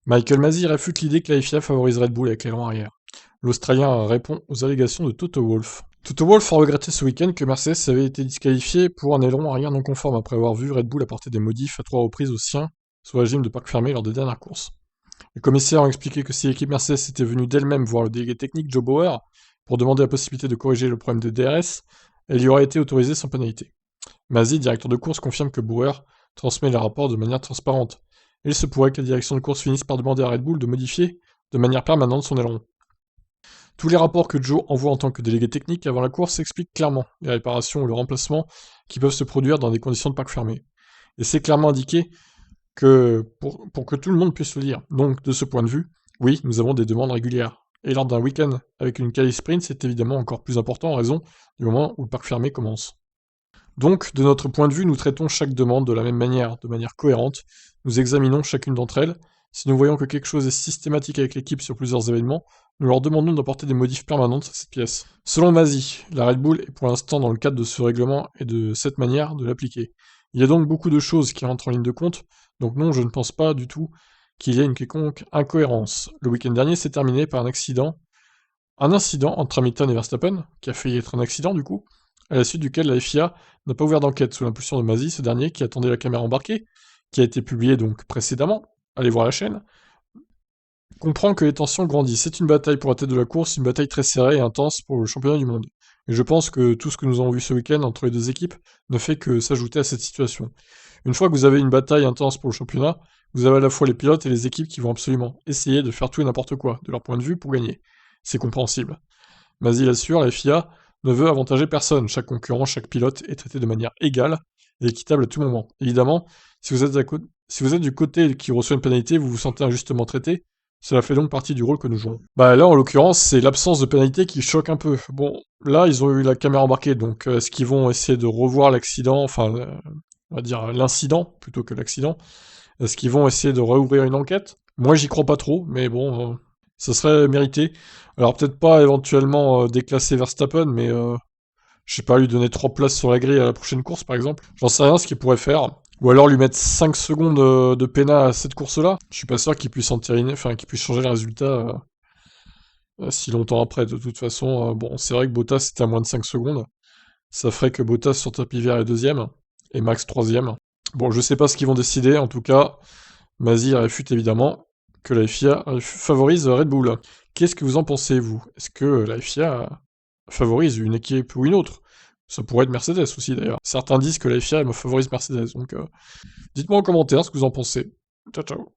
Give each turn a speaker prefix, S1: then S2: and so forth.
S1: Michael Masi réfute l'idée que la FIA favorise Red Bull avec l'aileron arrière. L'Australien répond aux allégations de Toto Wolff. Toto Wolff a regretté ce week-end que Mercedes avait été disqualifié pour un aileron arrière non conforme après avoir vu Red Bull apporter des modifs à 3 reprises au sien sous régime de parc fermé lors des dernières courses. Les commissaires ont expliqué que si l'équipe Mercedes était venue d'elle-même voir le délégué technique Joe Bauer pour demander la possibilité de corriger le problème de DRS, elle y aurait été autorisée sans pénalité. Masi, directeur de course, confirme que Bauer transmet les rapports de manière transparente. Il se pourrait que la direction de course finisse par demander à Red Bull de modifier de manière permanente son aileron. Tous les rapports que Joe envoie en tant que délégué technique avant la course expliquent clairement les réparations ou le remplacement qui peuvent se produire dans des conditions de parc fermé. Et c'est clairement indiqué que pour que tout le monde puisse le lire. Donc, de ce point de vue, oui, nous avons des demandes régulières. Et lors d'un week-end avec une quali sprint, c'est évidemment encore plus important en raison du moment où le parc fermé commence. Donc, de notre point de vue, nous traitons chaque demande de manière cohérente, nous examinons chacune d'entre elles. Si nous voyons que quelque chose est systématique avec l'équipe sur plusieurs événements, nous leur demandons d'apporter des modifs permanentes à cette pièce. Selon Masi, la Red Bull est pour l'instant dans le cadre de ce règlement et de cette manière de l'appliquer. Il y a donc beaucoup de choses qui rentrent en ligne de compte, donc non, je ne pense pas du tout qu'il y ait une quelconque incohérence. Le week-end dernier s'est terminé par un incident entre Hamilton et Verstappen, qui a failli être un accident du coup, à la suite duquel la FIA n'a pas ouvert d'enquête sous l'impulsion de Masi, ce dernier qui attendait la caméra embarquée, qui a été publiée donc précédemment, allez voir la chaîne, comprend que les tensions grandissent. C'est une bataille pour la tête de la course, une bataille très serrée et intense pour le championnat du monde. Et je pense que tout ce que nous avons vu ce week-end entre les deux équipes ne fait que s'ajouter à cette situation. Une fois que vous avez une bataille intense pour le championnat, vous avez à la fois les pilotes et les équipes qui vont absolument essayer de faire tout et n'importe quoi, de leur point de vue, pour gagner. C'est compréhensible. Masi l'assure, la FIA ne veut avantager personne. Chaque concurrent, chaque pilote est traité de manière égale et équitable à tout moment. Évidemment, si vous êtes du côté qui reçoit une pénalité, vous vous sentez injustement traité, cela fait donc partie du rôle que nous jouons. Bah là, en l'occurrence, c'est l'absence de pénalité qui choque un peu. Bon, là, ils ont eu la caméra embarquée, donc est-ce qu'ils vont essayer de revoir l'accident, enfin, on va dire l'incident plutôt que l'accident? Est-ce qu'ils vont essayer de réouvrir une enquête? Moi, j'y crois pas trop, mais bon, ça serait mérité. Alors peut-être pas éventuellement déclasser Verstappen, mais je sais pas, lui donner 3 places sur la grille à la prochaine course par exemple. J'en sais rien ce qu'il pourrait faire. Ou alors lui mettre 5 secondes de pénal à cette course-là. Je suis pas sûr qu'il puisse entériner, enfin qu'il puisse changer le résultat si longtemps après. De toute façon, bon, c'est vrai que Bottas c'était à moins de 5 secondes. Ça ferait que Bottas sur tapis vert est deuxième, et Max troisième. Bon, je sais pas ce qu'ils vont décider, en tout cas, Masi réfute évidemment que la FIA favorise Red Bull. Qu'est-ce que vous en pensez, vous? Est-ce que la FIA favorise une équipe ou une autre? Ça pourrait être Mercedes aussi, d'ailleurs. Certains disent que la FIA favorise Mercedes, donc dites-moi en commentaire ce que vous en pensez. Ciao, ciao.